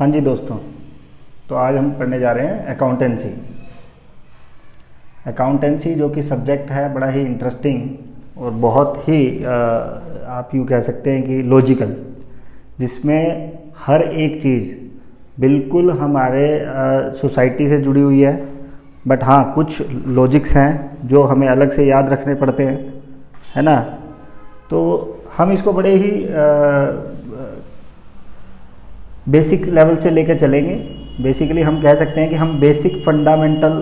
हाँ जी दोस्तों, तो आज हम पढ़ने जा रहे हैं अकाउंटेंसी। अकाउंटेंसी जो कि सब्जेक्ट है बड़ा ही इंटरेस्टिंग और बहुत ही आप यूँ कह सकते हैं कि लॉजिकल, जिसमें हर एक चीज़ बिल्कुल हमारे सोसाइटी से जुड़ी हुई है। बट हाँ, कुछ लॉजिक्स हैं जो हमें अलग से याद रखने पड़ते हैं, है ना। तो हम इसको बड़े ही बेसिक लेवल से लेकर चलेंगे। बेसिकली हम कह सकते हैं कि हम basic fundamental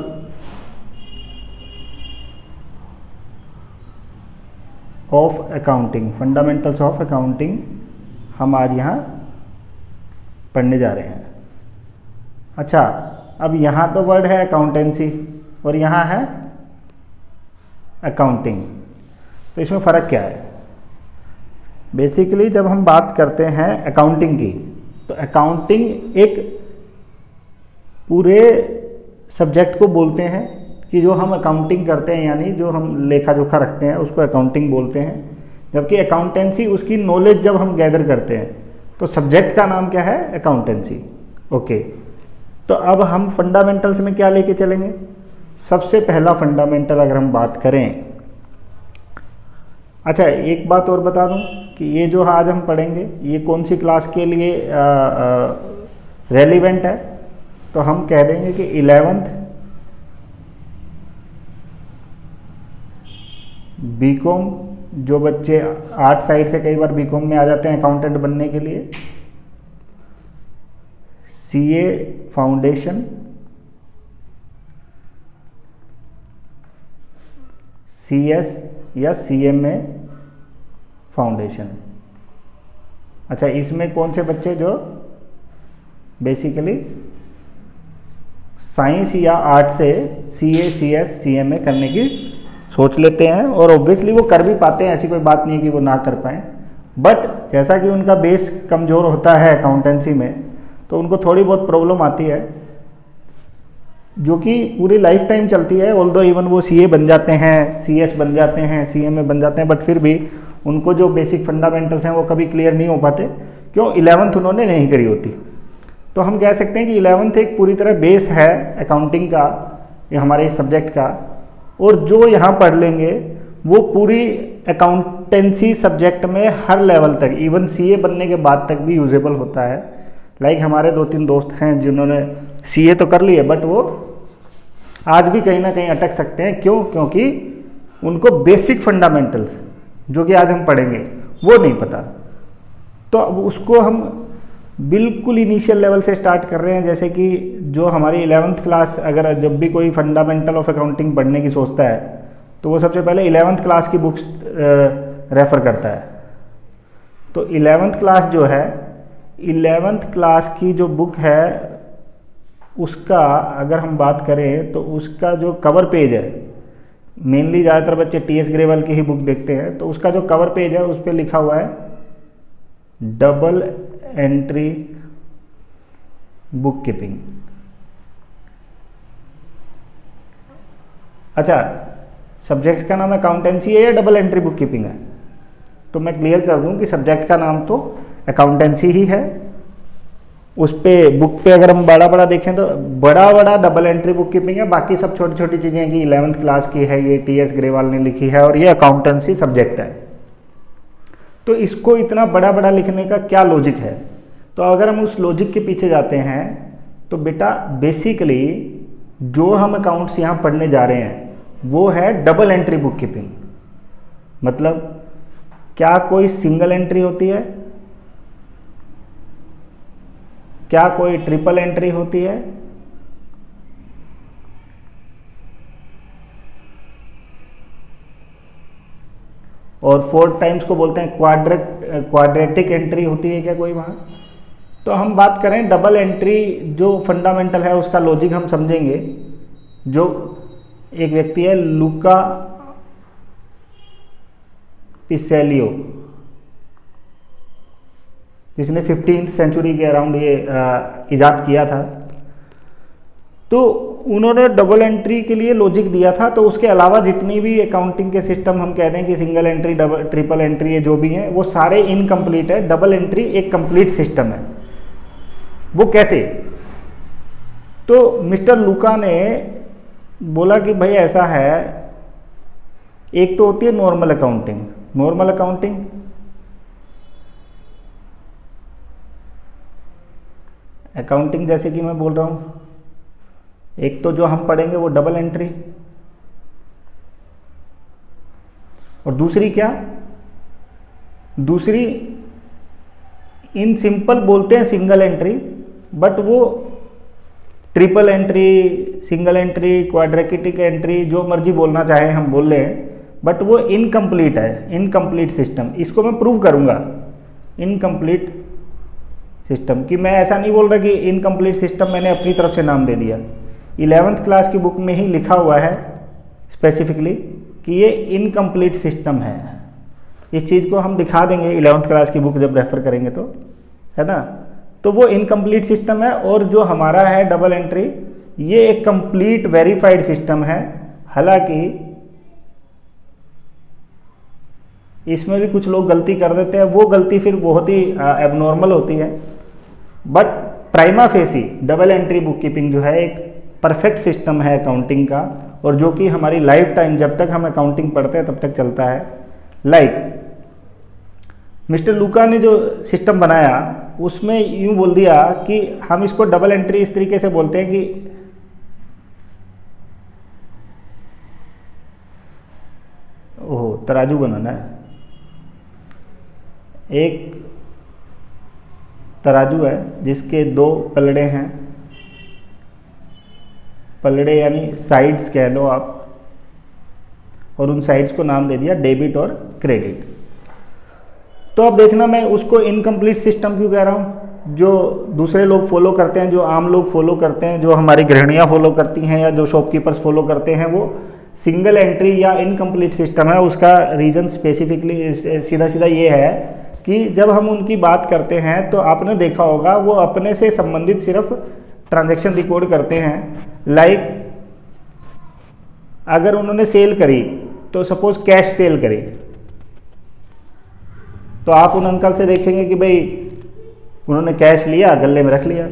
of accounting, fundamentals of accounting हम आज यहाँ पढ़ने जा रहे हैं। अच्छा, अब यहाँ तो वर्ड है अकाउंटेंसी और यहाँ है अकाउंटिंग, तो इसमें फ़र्क क्या है? बेसिकली जब हम बात करते हैं अकाउंटिंग की, तो अकाउंटिंग एक पूरे सब्जेक्ट को बोलते हैं कि जो हम अकाउंटिंग करते हैं, यानी जो हम लेखा जोखा रखते हैं उसको अकाउंटिंग बोलते हैं। जबकि अकाउंटेंसी उसकी नॉलेज जब हम गैदर करते हैं, तो सब्जेक्ट का नाम क्या है? अकाउंटेंसी। ओके, तो अब हम फंडामेंटल्स में क्या लेके चलेंगे? सबसे पहला फंडामेंटल अगर हम बात करें, अच्छा एक बात और बता दूं कि ये जो आज हम पढ़ेंगे ये कौन सी क्लास के लिए रेलिवेंट है, तो हम कह देंगे कि 11th बीकॉम, जो बच्चे आर्ट साइड से कई बार बीकॉम में आ जाते हैं अकाउंटेंट बनने के लिए, सीए फाउंडेशन, सीएस या सीएमए फाउंडेशन। अच्छा, इसमें कौन से बच्चे जो बेसिकली साइंस या आर्ट से सीए, सीएस, सीएमए करने की सोच लेते हैं, और ऑब्वियसली वो कर भी पाते हैं, ऐसी कोई बात नहीं है कि वो ना कर पाएँ। बट जैसा कि उनका बेस कमज़ोर होता है अकाउंटेंसी में, तो उनको थोड़ी बहुत प्रॉब्लम आती है जो कि पूरी लाइफ टाइम चलती है। ऑल्दो इवन वो सीए बन जाते हैं, सीएस बन जाते हैं, सीएमए बन जाते हैं, बट फिर भी उनको जो बेसिक फंडामेंटल्स हैं वो कभी क्लियर नहीं हो पाते। क्यों? 11th उन्होंने नहीं करी होती। तो हम कह सकते हैं कि 11th एक पूरी तरह बेस है अकाउंटिंग का, ये हमारे इस सब्जेक्ट का, और जो यहाँ पढ़ लेंगे वो पूरी अकाउंटेंसी सब्जेक्ट में हर लेवल तक, इवन सीए बनने के बाद तक भी यूजेबल होता है। लाइक हमारे 2-3 दोस्त हैं जिन्होंने सीए तो कर लिया, बट वो आज भी कहीं ना कहीं अटक सकते हैं। क्यों? क्योंकि उनको बेसिक फंडामेंटल्स जो कि आज हम पढ़ेंगे वो नहीं पता। तो अब उसको हम बिल्कुल इनिशियल लेवल से स्टार्ट कर रहे हैं। जैसे कि जो हमारी 11th क्लास, अगर जब भी कोई फंडामेंटल ऑफ अकाउंटिंग पढ़ने की सोचता है तो वो सबसे पहले 11th क्लास की बुक्स रेफ़र करता है। तो 11th क्लास जो है, 11th क्लास की जो बुक है उसका अगर हम बात करें तो उसका जो कवर पेज है, मेनली ज़्यादातर बच्चे टीएस ग्रेवाल की ही बुक देखते हैं, तो उसका जो कवर पेज है उस पर लिखा हुआ है डबल एंट्री बुक कीपिंग। अच्छा, सब्जेक्ट का नाम अकाउंटेंसी है या डबल एंट्री बुक कीपिंग है? तो मैं क्लियर कर दूं कि सब्जेक्ट का नाम तो अकाउंटेंसी ही है। उस पे बुक पे अगर हम बड़ा बड़ा देखें तो बड़ा डबल एंट्री बुक कीपिंग है, बाकी सब छोटी छोटी चीज़ें हैं कि 11th क्लास की है, ये टीएस ग्रेवाल ने लिखी है और ये अकाउंटेंसी सब्जेक्ट है। तो इसको इतना बड़ा लिखने का क्या लॉजिक है? तो अगर हम उस लॉजिक के पीछे जाते हैं तो बेटा बेसिकली जो हम अकाउंट्स यहाँ पढ़ने जा रहे हैं वो है डबल एंट्री बुक कीपिंग। मतलब क्या कोई सिंगल एंट्री होती है? क्या कोई ट्रिपल एंट्री होती है? और 4 टाइम्स को बोलते हैं क्वाड्रेटिक एंट्री होती है क्या कोई वहाँ? तो हम बात करें डबल एंट्री जो फंडामेंटल है उसका लॉजिक हम समझेंगे। जो एक व्यक्ति है लुका पिसेलियो, जिसने 15th सेंचुरी के अराउंड ये इजाद किया था, तो उन्होंने डबल एंट्री के लिए लॉजिक दिया था। तो उसके अलावा जितनी भी अकाउंटिंग के सिस्टम हम कह दें कि single entry, double, triple entry, ये जो भी हैं वो सारे इनकम्प्लीट है। डबल एंट्री एक कंप्लीट सिस्टम है। वो कैसे? तो मिस्टर लूका ने बोला कि भाई ऐसा है, एक तो होती है normal accounting. Normal accounting accounting जैसे कि मैं बोल रहा हूं, एक तो जो हम पढ़ेंगे वो डबल एंट्री, और दूसरी क्या? दूसरी इन सिंपल बोलते हैं सिंगल एंट्री, बट वो triple entry, single entry, quadratic entry, जो मर्जी बोलना चाहे हम बोल रहे हैं, बट वो इनकम्प्लीट है, इनकम्प्लीट सिस्टम। इसको मैं प्रूव करूंगा, इनकम्प्लीट सिस्टम। कि मैं ऐसा नहीं बोल रहा कि इनकम्प्लीट सिस्टम मैंने अपनी तरफ से नाम दे दिया। 11th क्लास की बुक में ही लिखा हुआ है स्पेसिफिकली कि ये इनकम्प्लीट सिस्टम है। इस चीज़ को हम दिखा देंगे 11th क्लास की बुक जब रेफर करेंगे तो, है ना। तो वो इनकम्प्लीट सिस्टम है, और जो हमारा है डबल एंट्री, ये एक कंप्लीट वेरीफाइड सिस्टम है। हालांकि इसमें भी कुछ लोग गलती कर देते हैं, वो गलती फिर बहुत ही एबनॉर्मल होती है, but prima facie double entry book keeping जो है एक परफेक्ट सिस्टम है अकाउंटिंग का, और जो कि हमारी लाइफ टाइम जब तक हम अकाउंटिंग पढ़ते हैं तब तक चलता है। मिस्टर लूका ने जो सिस्टम बनाया उसमें यूं बोल दिया कि हम इसको डबल एंट्री इस तरीके से बोलते हैं कि ओह तराजू बनाना है, एक तराजू है जिसके 2 पलड़े हैं, पलड़े यानी साइड्स कह लो आप, और उन साइड्स को नाम दे दिया डेबिट और क्रेडिट। तो अब देखना मैं उसको इनकम्प्लीट सिस्टम क्यों कह रहा हूँ। जो दूसरे लोग फॉलो करते हैं, जो आम लोग फॉलो करते हैं, जो हमारी गृहिणियाँ फॉलो करती हैं या जो शॉपकीपर्स फॉलो करते हैं, वो सिंगल एंट्री या इनकम्प्लीट सिस्टम है। उसका रीज़न स्पेसिफिकली सीधा सीधा ये है कि जब हम उनकी बात करते हैं तो आपने देखा होगा वो अपने से संबंधित सिर्फ ट्रांजैक्शन रिकॉर्ड करते हैं। लाइक अगर उन्होंने सेल करी, तो सपोज कैश सेल करी, तो आप उन अंकल से देखेंगे कि भाई उन्होंने कैश लिया, गले में रख लिया,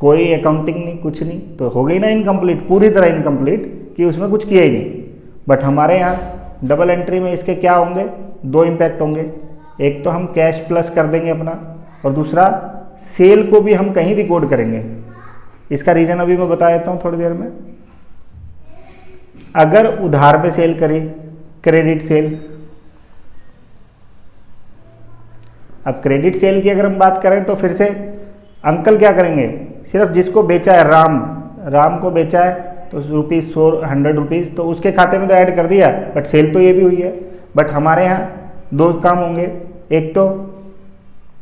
कोई अकाउंटिंग नहीं, कुछ नहीं, तो हो गई ना इनकम्प्लीट, पूरी तरह इनकम्प्लीट कि उसमें कुछ किया ही नहीं। बट हमारे यहाँ डबल एंट्री में इसके क्या होंगे? 2 इम्पैक्ट होंगे। एक तो हम कैश प्लस कर देंगे अपना, और दूसरा सेल को भी हम कहीं रिकॉर्ड करेंगे। इसका रीज़न अभी मैं बता देता हूँ थोड़ी देर में। अगर उधार पे सेल करी, क्रेडिट सेल, अब क्रेडिट सेल की अगर हम बात करें तो फिर से अंकल क्या करेंगे? सिर्फ जिसको बेचा है, राम को बेचा है तो ₹100 तो उसके खाते में तो ऐड कर दिया, बट सेल तो ये भी हुई है। बट हमारे यहाँ 2 काम होंगे, एक तो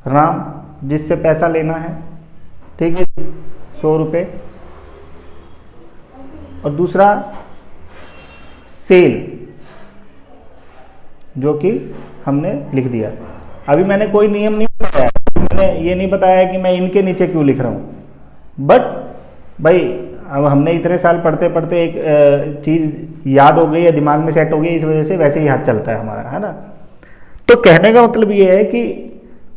राम जिससे पैसा लेना है, ठीक है, ₹100, और दूसरा सेल जो कि हमने लिख दिया। अभी मैंने कोई नियम नहीं बताया, मैंने ये नहीं बताया कि मैं इनके नीचे क्यों लिख रहा हूँ, बट भाई अब हमने इतने साल पढ़ते पढ़ते एक चीज़ याद हो गई या दिमाग में सेट हो गई, इस वजह से वैसे ही हाथ चलता है हमारा, है ना। तो कहने का मतलब ये है कि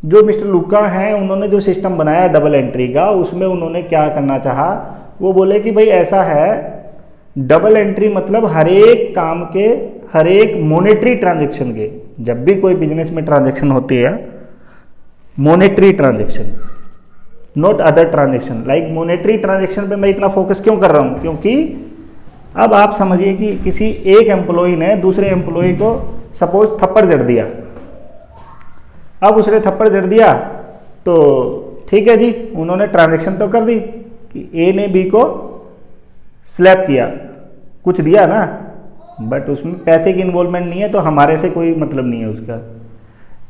जो मिस्टर लूका हैं उन्होंने जो सिस्टम बनाया डबल एंट्री का, उसमें उन्होंने क्या करना चाहा, वो बोले कि भाई ऐसा है, डबल एंट्री मतलब हर एक काम के, हर एक मॉनेटरी ट्रांजैक्शन के, जब भी कोई बिजनेस में ट्रांजैक्शन होती है, monetary transaction, not other transaction. Like monetary transaction पे मैं इतना फोकस क्यों कर रहा हूँ, क्योंकि अब आप समझिए कि किसी एक एम्प्लॉय ने दूसरे एम्प्लॉय को सपोज थप्पड़ जड़ दिया। अब उसने थप्पड़ जड़ दिया तो ठीक है जी, उन्होंने ट्रांजैक्शन तो कर दी कि ए ने बी को स्लैप किया, कुछ दिया ना, बट उसमें पैसे की इन्वॉल्वमेंट नहीं है, तो हमारे से कोई मतलब नहीं है उसका।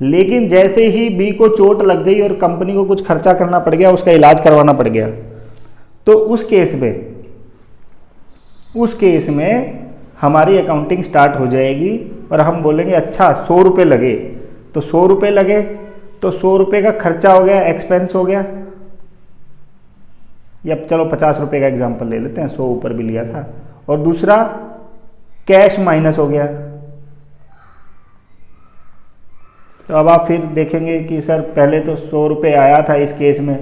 लेकिन जैसे ही बी को चोट लग गई और कंपनी को कुछ खर्चा करना पड़ गया, उसका इलाज करवाना पड़ गया, तो उस केस में हमारी अकाउंटिंग स्टार्ट हो जाएगी और हम बोलेंगे अच्छा ₹100 लगे, तो ₹100 लगे तो ₹100 का खर्चा हो गया, एक्सपेंस हो गया, या चलो ₹50 का एग्जांपल ले लेते हैं, 100 ऊपर भी लिया था, और दूसरा कैश माइनस हो गया। तो अब आप फिर देखेंगे कि सर पहले तो ₹100 आया था इस केस में,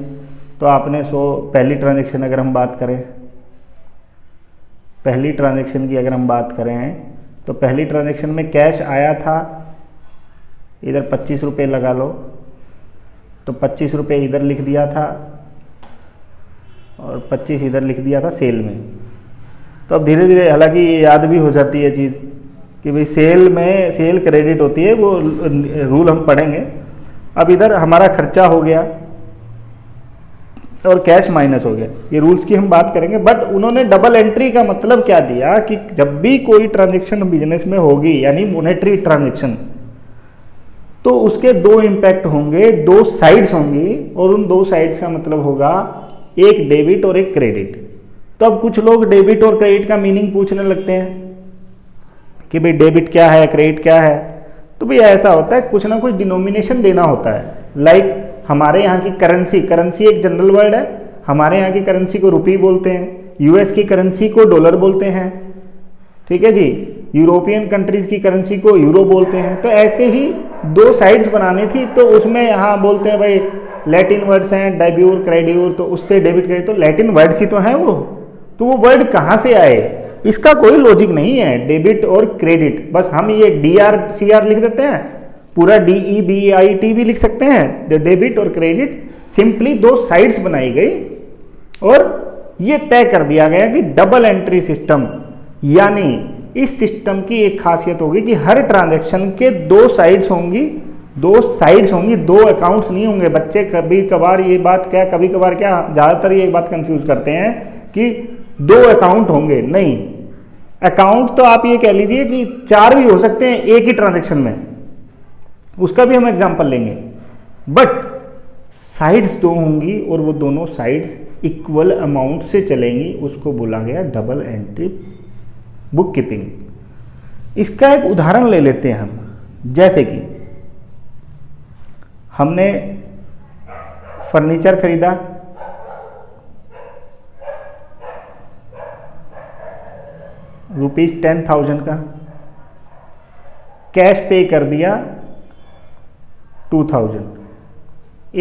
तो आपने 100, पहली ट्रांजेक्शन अगर हम बात करें, पहली ट्रांजेक्शन की अगर हम बात करें तो पहली ट्रांजेक्शन में कैश आया था, इधर 25 रुपये लगा लो, तो 25 रुपये इधर लिख दिया था और 25 इधर लिख दिया था सेल में। तो अब धीरे धीरे, हालांकि ये याद भी हो जाती है चीज़ कि भाई सेल में सेल क्रेडिट होती है, वो रूल हम पढ़ेंगे। अब इधर हमारा खर्चा हो गया और कैश माइनस हो गया, ये रूल्स की हम बात करेंगे। बट उन्होंने डबल एंट्री का मतलब क्या दिया कि जब भी कोई ट्रांजेक्शन बिजनेस में होगी, यानी मॉनेटरी ट्रांजेक्शन, तो उसके दो इम्पैक्ट होंगे, दो साइड्स होंगी, और उन दो साइड्स का मतलब होगा एक डेबिट और एक क्रेडिट। तो अब कुछ लोग डेबिट और क्रेडिट का मीनिंग पूछने लगते हैं कि भाई डेबिट क्या है, क्रेडिट क्या है। तो भाई ऐसा होता है, कुछ ना कुछ डिनोमिनेशन देना होता है। लाइक हमारे यहाँ की करेंसी, करेंसी एक जनरल वर्ड है, हमारे यहाँ की करेंसी को रुपी बोलते हैं, यूएस की करेंसी को डॉलर बोलते हैं, ठीक है जी, यूरोपियन कंट्रीज की करेंसी को यूरो बोलते हैं। तो ऐसे ही दो साइड्स बनानी थी, तो उसमें यहाँ बोलते हैं भाई लैटिन वर्ड्स हैं, डेब्यूर, क्रेड्यूर, तो उससे डेबिट क्रेडिट, तो लैटिन वर्ड्स ही तो हैं वो, तो वो वर्ड कहाँ से आए, इसका कोई लॉजिक नहीं है। डेबिट और क्रेडिट, बस हम ये DRCR लिख देते हैं, पूरा DEBIT भी लिख सकते हैं। डेबिट और क्रेडिट सिंपली दो साइड्स बनाई गई और ये तय कर दिया गया कि डबल एंट्री सिस्टम, यानी इस सिस्टम की एक खासियत होगी कि हर ट्रांजैक्शन के दो साइड्स होंगी, दो साइड्स होंगी, दो अकाउंट्स नहीं होंगे। बच्चे कभी कभार ये बात क्या, कभी कभार क्या, ज़्यादातर ये बात कंफ्यूज करते हैं कि दो अकाउंट होंगे। नहीं, अकाउंट तो आप ये कह लीजिए कि चार भी हो सकते हैं एक ही ट्रांजैक्शन में, उसका भी हम एग्जांपल लेंगे। बट साइड्स दो होंगी और वो दोनों साइड्स इक्वल अमाउंट से चलेंगी, उसको बोला गया डबल एंट्री बुक कीपिंग। इसका एक उदाहरण ले लेते हैं हम, जैसे कि हमने फर्नीचर खरीदा, ₹10,000 का, कैश पे कर दिया 2,000,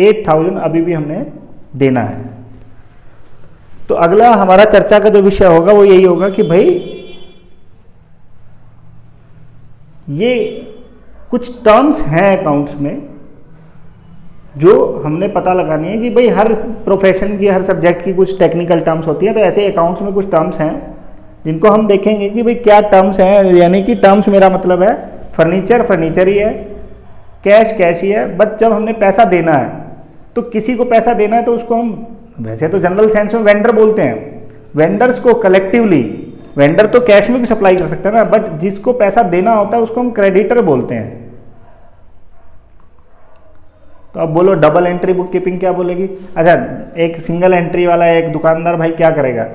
8,000 अभी भी हमने देना है। तो अगला हमारा चर्चा का जो विषय होगा वो यही होगा कि भाई ये कुछ टर्म्स हैं अकाउंट्स में जो हमने पता लगानी है कि भाई हर प्रोफेशन की, हर सब्जेक्ट की कुछ टेक्निकल टर्म्स होती हैं। तो ऐसे अकाउंट्स में कुछ टर्म्स हैं जिनको हम देखेंगे कि भाई क्या टर्म्स हैं। यानी कि टर्म्स मेरा मतलब है फर्नीचर फर्नीचर ही है, कैश कैश ही है। बट जब हमने पैसा देना है, तो किसी को पैसा देना है तो उसको हम वैसे तो जनरल सेंस में वेंडर बोलते हैं। वेंडर्स को कलेक्टिवली, वेंडर तो कैश में भी सप्लाई कर सकता है ना, बट जिसको पैसा देना होता है उसको हम क्रेडिटर बोलते हैं। तो अब बोलो डबल एंट्री बुक कीपिंग क्या बोलेगी। अच्छा, एक सिंगल एंट्री वाला एक दुकानदार भाई क्या करेगा,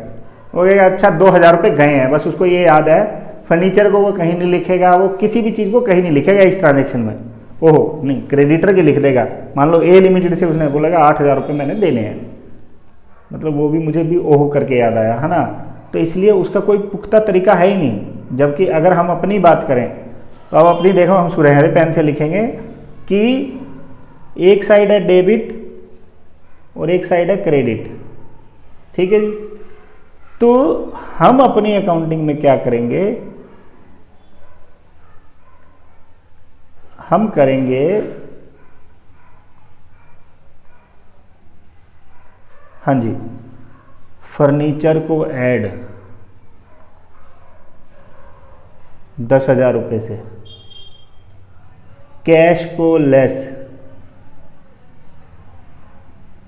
वो कहेगा अच्छा 2,000 रुपये गए हैं, बस उसको ये याद है। फर्नीचर को वो कहीं नहीं लिखेगा, वो किसी भी चीज़ को कहीं नहीं लिखेगा इस ट्रांजेक्शन में। ओहो नहीं, क्रेडिटर की लिख देगा। मान लो ए लिमिटेड से उसने बोलेगा 8,000 रुपये मैंने देने हैं, मतलब वो भी मुझे भी ओहो करके याद आया है ना। तो इसलिए उसका कोई पुख्ता तरीका है ही नहीं। जबकि अगर हम अपनी बात करें तो अब अपनी देखो, हम सुनहरे पेन से लिखेंगे कि एक साइड है डेबिट और एक साइड है क्रेडिट, ठीक है जी। तो हम अपनी अकाउंटिंग में क्या करेंगे, हम करेंगे, हाँ जी, फर्नीचर को ऐड 10,000 रुपये से, कैश को लेस।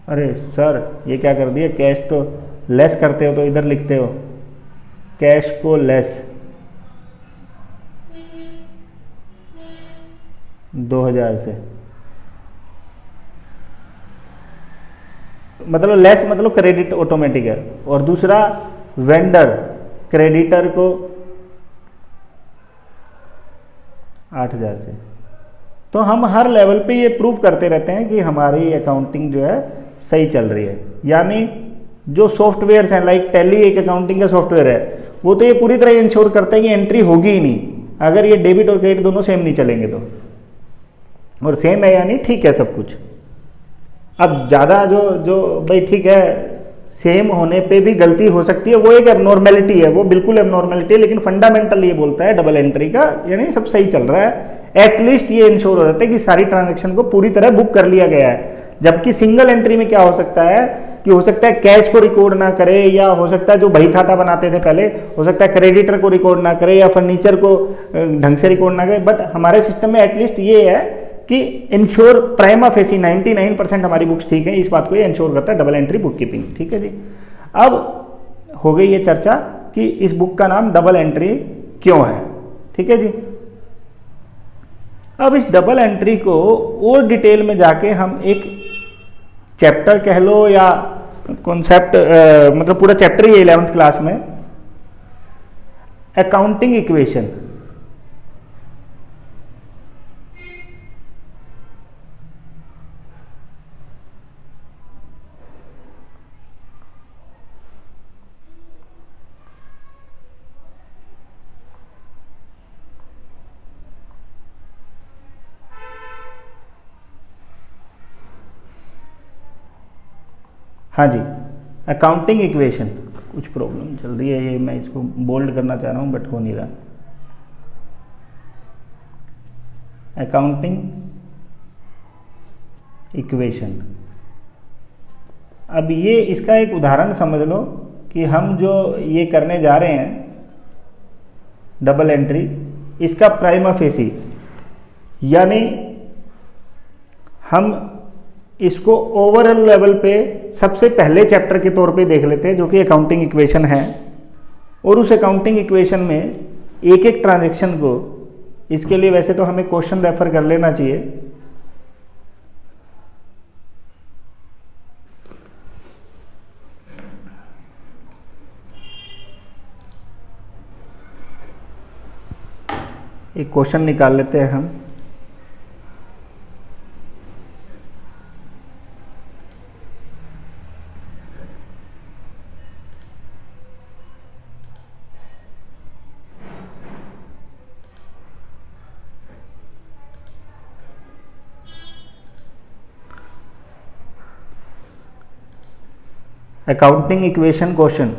अरे सर ये क्या कर दिया, कैश तो लेस करते हो तो इधर लिखते हो कैश को लेस 2,000 से, मतलब लेस मतलब क्रेडिट ऑटोमेटिक है। और दूसरा वेंडर क्रेडिटर को 8,000 से। तो हम हर लेवल पे ये प्रूव करते रहते हैं कि हमारी अकाउंटिंग जो है सही चल रही है। यानी जो सॉफ्टवेयर हैं, लाइक टैली एक अकाउंटिंग का सॉफ्टवेयर है, वो तो ये पूरी तरह इंश्योर करता है कि एंट्री होगी ही नहीं अगर ये डेबिट और क्रेडिट दोनों सेम नहीं चलेंगे तो। और सेम है यानी ठीक है सब कुछ। अब ज़्यादा जो जो भाई ठीक है, सेम होने पे भी गलती हो सकती है, वो एक एबनॉर्मेलिटी है, वो बिल्कुल एबनॉर्मेलिटी है, लेकिन फंडामेंटल ये बोलता है डबल एंट्री का यानी सब सही चल रहा है, एटलीस्ट ये इंश्योर हो जाता है कि सारी ट्रांजैक्शन को पूरी तरह बुक कर लिया गया है। जबकि सिंगल एंट्री में क्या हो सकता है कि हो सकता है कैश को रिकॉर्ड ना करे, या हो सकता है जो बही खाता बनाते थे पहले, हो सकता है क्रेडिटर को रिकॉर्ड ना करे या फर्नीचर को ढंग से रिकॉर्ड ना करे। बट हमारे सिस्टम में एटलीस्ट ये है कि इंश्योर प्राइमा फेसी 99% हमारी बुक्स ठीक है, इस बात को ये इंश्योर करता है डबल एंट्री बुक कीपिंग। ठीक है जी। अब हो गई ये चर्चा कि इस बुक का नाम डबल एंट्री क्यों है। ठीक है जी। अब इस डबल एंट्री को और डिटेल में जाके हम एक चैप्टर कह लो या कॉन्सेप्ट, मतलब पूरा चैप्टर ही 11th क्लास में, अकाउंटिंग इक्वेशन। हाँ जी, अकाउंटिंग इक्वेशन। कुछ प्रॉब्लम चल रही है, ये मैं इसको बोल्ड करना चाह रहा हूँ बट हो नहीं रहा। Accounting equation. अब ये इसका एक उदाहरण समझ लो कि हम जो ये करने जा रहे हैं डबल एंट्री, इसका प्राइमा फेसी, यानी हम इसको ओवरऑल लेवल पे सबसे पहले चैप्टर के तौर पे देख लेते हैं, जो कि अकाउंटिंग इक्वेशन है। और उस अकाउंटिंग इक्वेशन में एक एक ट्रांजैक्शन को, इसके लिए वैसे तो हमें क्वेश्चन रेफर कर लेना चाहिए। एक क्वेश्चन निकाल लेते हैं हम। Accounting equation question.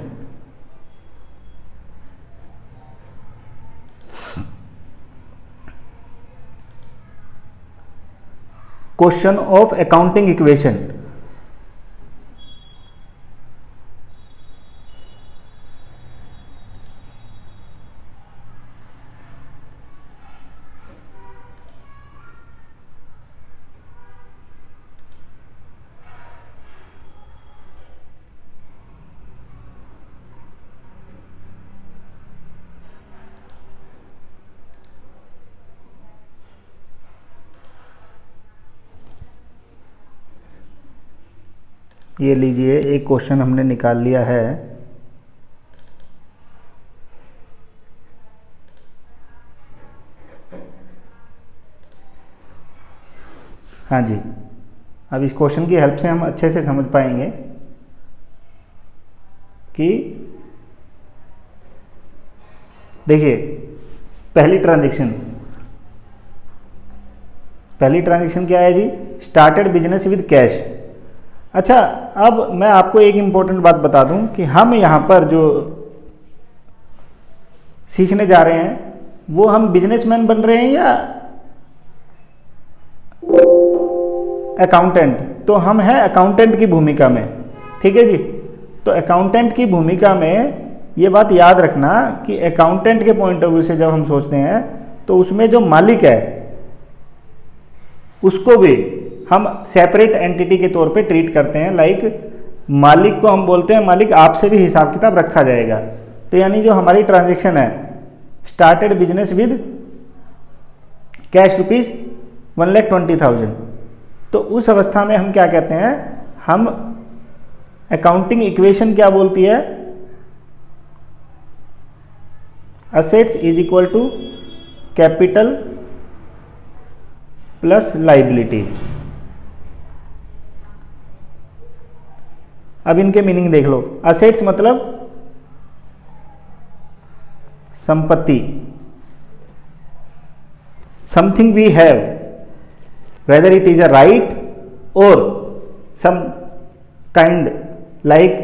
Question of accounting equation. ये लीजिए, एक क्वेश्चन हमने निकाल लिया है। हाँ जी, अब इस क्वेश्चन की हेल्प से हम अच्छे से समझ पाएंगे कि देखिए, पहली ट्रांजैक्शन क्या है जी? Started business with cash. अच्छा, अब मैं आपको एक इंपॉर्टेंट बात बता दूं कि हम यहाँ पर जो सीखने जा रहे हैं वो हम बिजनेसमैन बन रहे हैं या अकाउंटेंट। तो हम हैं अकाउंटेंट की भूमिका में। ठीक है जी। तो अकाउंटेंट की भूमिका में ये बात याद रखना कि अकाउंटेंट के पॉइंट ऑफ व्यू से जब हम सोचते हैं तो उसमें जो मालिक है उसको भी हम सेपरेट एंटिटी के तौर पे ट्रीट करते हैं। लाइक मालिक को हम बोलते हैं मालिक, आपसे भी हिसाब किताब रखा जाएगा। तो यानी जो हमारी ट्रांजैक्शन है, started business with cash rupees 1,20,000, तो उस अवस्था में हम क्या कहते हैं, हम अकाउंटिंग इक्वेशन क्या बोलती है? Assets is equal to capital plus liability. अब इनके मीनिंग देख लो। असेट्स मतलब संपत्ति, something we have, whether it is a right or some kind, like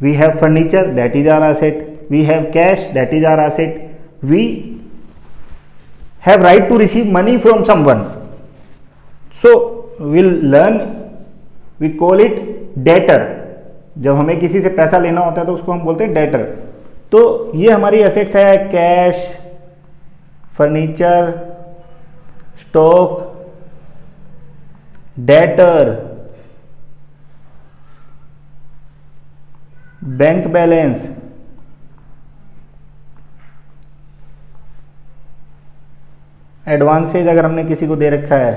we have furniture, that is our asset, we have cash, that is our asset, we have right to receive money from someone, so we'll learn, we call it debtor. जब हमें किसी से पैसा लेना होता है तो उसको हम बोलते हैं डेटर। तो ये हमारी एसेट्स है, cash, furniture, stock, debtor, bank balance, advances अगर हमने किसी को दे रखा है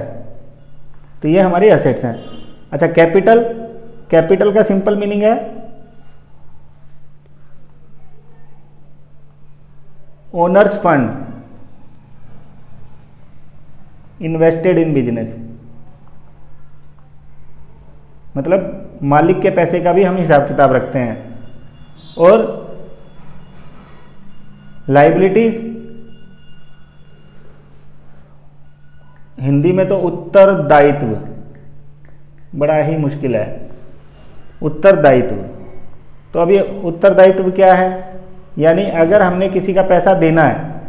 तो ये हमारी एसेट्स हैं। अच्छा, कैपिटल, कैपिटल का सिंपल मीनिंग है owner's fund invested in business, मतलब मालिक के पैसे का भी हम हिसाब किताब रखते हैं। और लाइबिलिटीज, हिंदी में तो उत्तरदायित्व, बड़ा ही मुश्किल है उत्तरदायित्व। तो अब ये उत्तरदायित्व क्या है, यानी अगर हमने किसी का पैसा देना है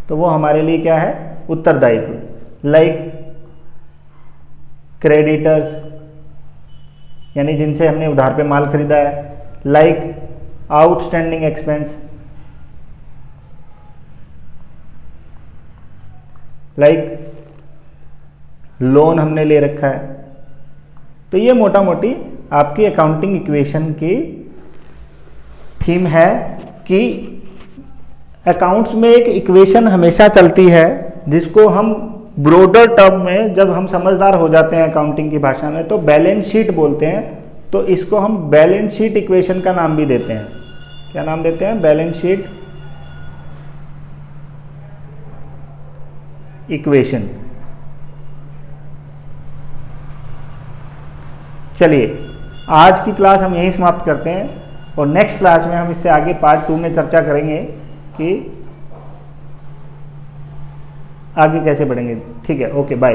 तो वो हमारे लिए क्या है, उत्तरदायित्व। लाइक क्रेडिटर्स, यानी जिनसे हमने उधार पे माल खरीदा है। Like outstanding expense, like loan हमने ले रखा है। तो ये मोटा मोटी आपकी अकाउंटिंग इक्वेशन की थीम है कि अकाउंट्स में एक इक्वेशन हमेशा चलती है जिसको हम ब्रॉडर टर्म में, जब हम समझदार हो जाते हैं अकाउंटिंग की भाषा में, तो बैलेंस शीट बोलते हैं। तो इसको हम बैलेंस शीट इक्वेशन का नाम भी देते हैं। क्या नाम देते हैं? Balance sheet equation. चलिए, आज की क्लास हम यहीं समाप्त करते हैं और नेक्स्ट क्लास में हम इससे आगे पार्ट 2 में चर्चा करेंगे कि आगे कैसे बढ़ेंगे। ठीक है, ओके, बाय।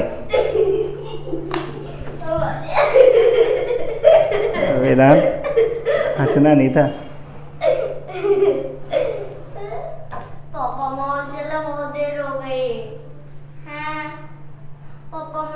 वेदांत, हंसना नहीं था।